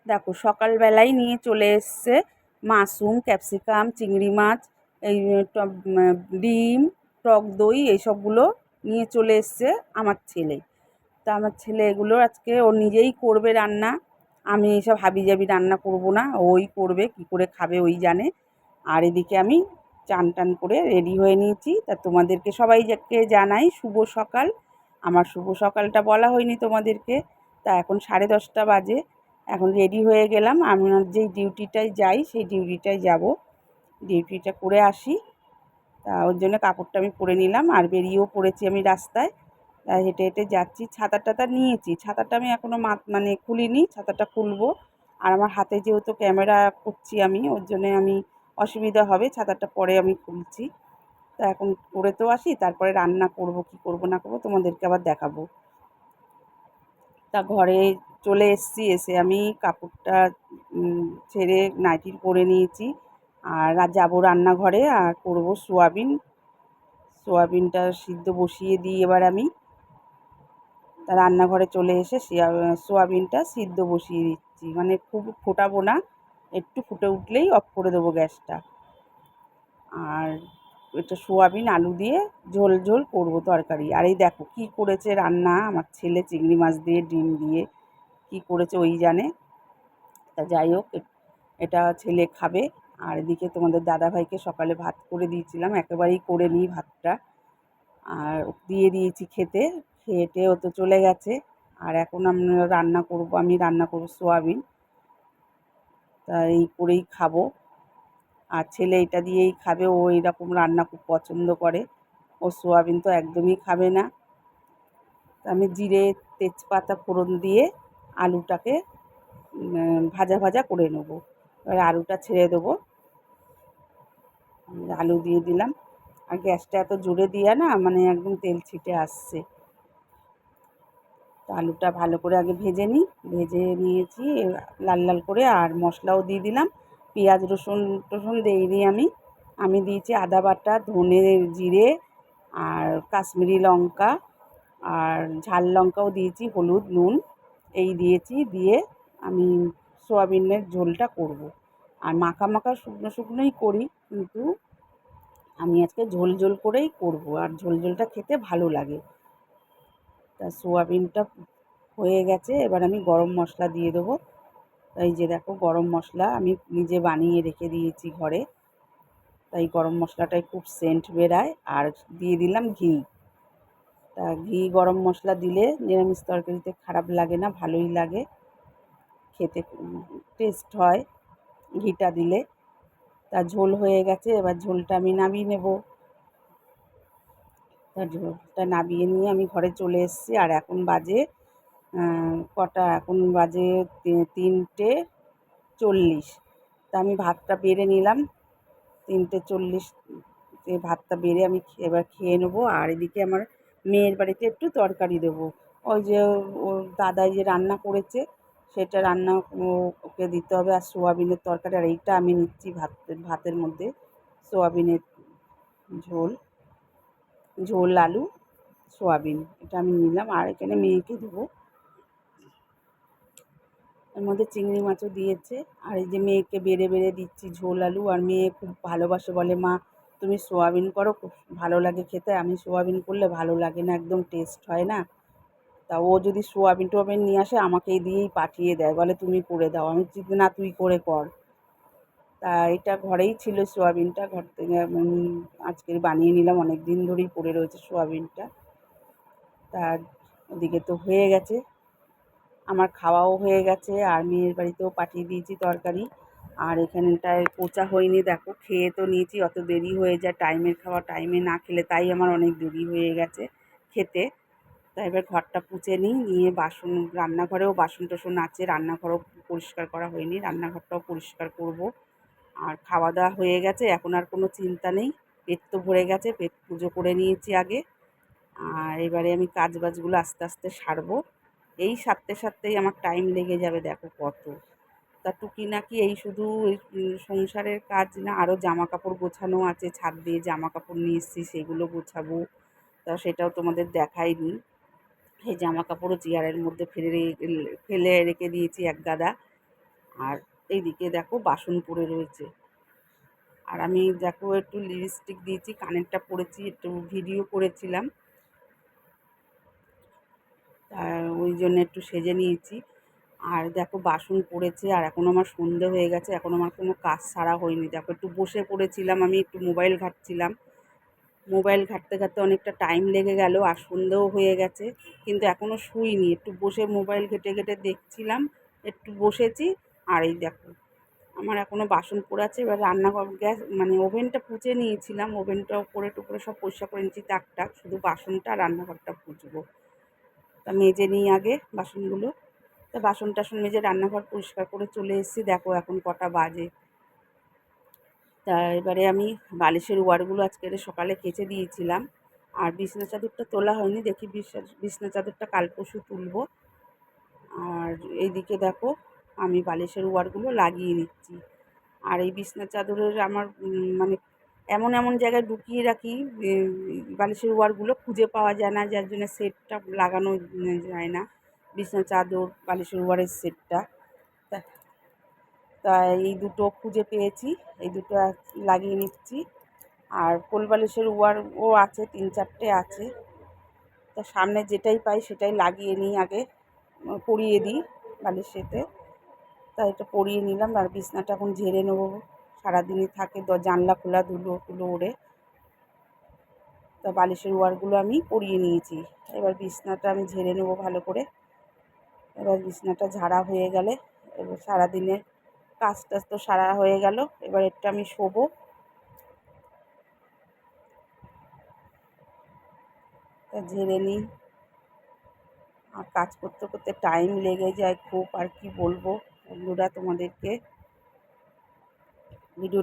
দেখো সকালবেলাই নিয়ে চলে এসছে মাশরুম, ক্যাপসিকাম, চিংড়ি মাছ, এই ডিম, টক দই, এইসবগুলো নিয়ে চলে এসছে আমার ছেলে। তা আমার ছেলে এগুলো আজকে ও নিজেই করবে রান্না। আমি এইসব হাবিজাবি রান্না করব না, ওই করবে, কী করে খাবে ওই জানে। আর এদিকে আমি চান টান করে রেডি হয়ে নিয়েছি। তা তোমাদেরকে সবাইকে জানাই শুভ সকাল। আমার শুভ সকালটা বলা হয়নি তোমাদেরকে। তা এখন 10:30 বাজে, এখন রেডি হয়ে গেলাম। আমার যেই ডিউটিটায় যাই সেই ডিউটিটায় যাব, ডিউটিটা করে আসি। তা ওর জন্য কাপড়টা আমি পরে নিলাম আর বেরিয়েও পড়েছি আমি রাস্তায়। তা হেঁটে হেঁটে যাচ্ছি। ছাতাটা নিয়েছি, ছাতাটা আমি এখনও মানে খুলিনি, ছাতাটা খুলবো। আর আমার হাতে যেহেতু ক্যামেরা করছি আমি, ওর জন্যে আমি অসুবিধা হবে, ছাতাটা পরে আমি খুলছি। তা এখন করে তো আসি, তারপরে রান্না করব, কি করব না করব তোমাদেরকে আবার দেখাবো। তা ঘরে চলে এসেছি, এসে আমি কাপড়টা ছেড়ে নাইটি পরে নিয়েছি। আর যাবো রান্নাঘরে আর করব সোয়াবিন। সোয়াবিনটা সিদ্ধ বসিয়ে দিই এবার আমি। তা রান্নাঘরে চলে এসে সোয়াবিনটা সিদ্ধ বসিয়ে দিচ্ছি, মানে খুব ফোটাবো না, একটু ফুটে উঠলেই অফ করে দেবো গ্যাসটা। আর এটা সোয়াবিন আলু দিয়ে ঝোল ঝোল করবো তরকারি। আর এই দেখো কী করেছে রান্না আমার ছেলে, চিংড়ি মাছ দিয়ে ডিম দিয়ে কী করেছে ওই জানে। তা যাই হোক, এটা ছেলে খাবে। আর এদিকে তোমাদের দাদাভাইকে সকালে ভাত করে দিয়েছিলাম, একেবারেই করে নিই ভাতটা, আর দিয়ে দিয়েছি খেতে। খেয়ে ও তো চলে গেছে। আর এখন আমি রান্না করব সোয়াবিন। তা এই করেই খাবো। আর ছেলে এটা দিয়েই খাবে, ও এইরকম রান্না খুব পছন্দ করে। ও সোয়াবিন তো একদমই খাবে না। তা আমি জিরে তেজপাতা ফোড়ন দিয়ে আলুটাকে ভাজা ভাজা করে নেব। এবার আলুটা ছেড়ে দেবো, আলু দিয়ে দিলাম। আর গ্যাসটা এত জোরে দিয়া না, মানে একদম তেল ছিটে আসছে। তো আলুটা ভালো করে আগে ভেজে নিই, ভেজে নিয়েছি লাল লাল করে। আর মশলাও দিয়ে দিলাম, পেঁয়াজ রসুন দিইনি আমি। আমি দিয়েছি আদা বাটা, ধনে, জিরে আর কাশ্মীরি লঙ্কা, আর ঝাল লঙ্কাও দিয়েছি, হলুদ, নুন এই দিয়েছি। দিয়ে আমি সোয়াবিনের ঝোলটা করব। আর মাখা মাখা শুকনো শুকনোই করি, কিন্তু আমি আজকে ঝোল ঝোল করেই করব। আর ঝোল ঝোলটা খেতে ভালো লাগে। তা সোয়াবিনটা হয়ে গেছে, এবার আমি গরম মশলা দিয়ে দেবো। এই যে দেখো গরম মশলা আমি নিজে বানিয়ে রেখে দিয়েছি ঘরে, তাই গরম মশলাটায় খুব সেন্ট বেরায়। আর দিয়ে দিলাম ঘি। তা ঘি গরম মশলা দিলে নিরামিষ তরকারিতে খারাপ লাগে না, ভালোই লাগে খেতে, টেস্ট হয় ঘিটা দিলে। তা ঝোল হয়ে গেছে, এবার ঝোলটা আমি নামিয়ে নেব। তা ঝোলটা নামিয়ে নিয়ে আমি ঘরে চলে এসেছি। আর এখন বাজে কটা, এখন বাজে 3:40। তা আমি ভাতটা বেড়ে নিলাম, 3:40 ভাতটা বেড়ে আমি এবার খেয়ে নেবো। আর এদিকে আমার মেয়ের বাড়িতে একটু তরকারি দেবো। ওই যে ওর দাদাই যে রান্না করেছে সেটা রান্না ওকে দিতে হবে। আর সোয়াবিনের তরকারি, আর এইটা আমি নিচ্ছি ভাতের মধ্যে সোয়াবিনের ঝোল, আলু সোয়াবিন, এটা আমি নিলাম। আর এখানে মেয়েকে দেবো, এর মধ্যে চিংড়ি মাছও দিয়েছে। আর এই যে মেয়েকে বেড়ে বেড়ে দিচ্ছি ঝোল আলু। আর মেয়ে খুব ভালোবাসে, বলে মা তুমি সোয়াবিন করো, খুব ভালো লাগে খেতে। আমি সোয়াবিন করলে ভালো লাগে না, একদম টেস্ট হয় না। তা ও যদি সোয়াবিন টোয়াবিন নিয়ে আসে আমাকে দিয়েই পাঠিয়ে দেয়, বলে তুমি করে দাও। আমি বলছি না, তুই করে কর। তা এটা ঘরেই ছিল সোয়াবিনটা, ঘর থেকে আজকে বানিয়ে নিলাম, অনেক দিন ধরেই পড়ে রয়েছে সোয়াবিনটা। তা ওদিকে তো হয়ে গেছে, আমার খাওয়াও হয়ে গেছে। আর মেয়ের বাড়িতেও পাঠিয়ে দিয়েছি তরকারি। আর এখানটায় পোঁছা হয়নি, দেখো খেয়ে তো নিয়েছি, অত দেরি হয়ে যায়, টাইমের খাওয়া টাইমে না খেলে, তাই আমার অনেক দেরি হয়ে গেছে খেতে। তাই এবার ঘরটা পুছে নিই, নিয়ে রান্নাঘরেও বাসন টাসন আছে, রান্নাঘরও পরিষ্কার করা হয়নি, রান্নাঘরটাও পরিষ্কার করব। আর খাওয়া দাওয়া হয়ে গেছে, এখন আর কোনো চিন্তা নেই, পেট তো ভরে গেছে, পেট পুজো করে নিয়েছি আগে। আর এবারে আমি কাজবাজগুলো আস্তে আস্তে সারবো। এই সারতে সারতেই আমার টাইম লেগে যাবে দেখো কত। তা টুকিনাকি এই শুধু সংসারের কাজ না, আরও জামা কাপড় গোছানো আছে, ছাদ দিয়ে জামা কাপড় নিয়ে এসেছি সেগুলো গোছাবো। তা সেটাও তোমাদের দেখাইনি। এই জামা কাপড়ও চেয়ারের মধ্যে ফেলে রেখে দিয়েছি এক গাদা। আর এইদিকে দেখো বাসন পড়ে রয়েছে। আর আমি দেখো একটু লিপস্টিক দিয়েছি, কানেরটা পরেছি, একটু ভিডিও করেছিলাম, ওই জন্য একটু সেজে নিয়েছি। আর দেখো বাসন পড়েছে, আর এখন আমার সন্ধে হয়ে গেছে, এখন আমার কোনো কাজ সারা হয়নি। দেখো একটু বসে পড়েছিলাম, আমি একটু মোবাইল ঘাঁটছিলাম, মোবাইল ঘাঁটতে ঘাঁটতে অনেকটা টাইম লেগে গেল, আর সন্ধেও হয়ে গেছে, কিন্তু এখনও শুইনি। একটু বসে মোবাইল ঘেঁটে ঘেঁটে দেখছিলাম, একটু বসেছি। আর এই দেখো আমার এখনও বাসন পড়ে আছে। এবার রান্নাঘর গ্যাস মানে ওভেনটা পুছে নিয়েছিলাম, ওভেনটা ওপরে টুপরে সব পরিষ্কার করে নিয়েছি, তাক টাক, শুধু বাসনটা রান্নাঘরটা পুছবো। তা মেজে নিই আগে বাসনগুলো। তা বাসন টাসন মেজে রান্নাঘর পরিষ্কার করে চলে এসেছি। দেখো এখন কটা বাজে। তা এবারে আমি বালিশের ওয়ারগুলো আজকে সকালে কেচে দিয়েছিলাম, আর বিছনা চাদরটা তোলা হয়নি, দেখি বিছনা চাদরটা কাল পরশু তুলবো। আর এইদিকে দেখো আমি বালিশের ওয়ারগুলো লাগিয়ে নিচ্ছি। আর এই বিছনা চাদরের আমার মানে এমন এমন জায়গায় ঢুকিয়ে রাখি, বালিশের ওয়ারগুলো খুঁজে পাওয়া যায় না, যার জন্য সেটটা লাগানো যায় না, বিছনা চাদর বালিশের ওয়ারের সেটটা। তা তা এই দুটো খুঁজে পেয়েছি, এই দুটো লাগিয়ে নিচ্ছি। আর কোল বালিশের ওয়ারও আছে, 3-4টে আছে। তা সামনে যেটাই পাই সেটাই লাগিয়ে নিই আগে, পরিয়ে দিই বালিশেতে। তাই এটা পরিয়ে নিলাম। আর বিছনাটা এখন ঝেড়ে নেবো, সারাদিনই থাকে জানলা খোলা, ধুলো টুলো ওড়ে। তা বালিশের ওয়ারগুলো আমি পরিয়ে নিয়েছি, এবার বিছনাটা আমি ঝেড়ে নেবো ভালো করে। এবার বিছনাটা ঝাড়া হয়ে গেলে এবার সারাদিনের কাজ টাজ তো সারা হয়ে গেল, এবার একটু আমি শোবো। তা ঝেড়ে নিই। আর কাজ করতে করতে টাইম লেগে যায় খুব, আর কি বলবো বন্ধুরা তোমাদেরকে। ভিডিও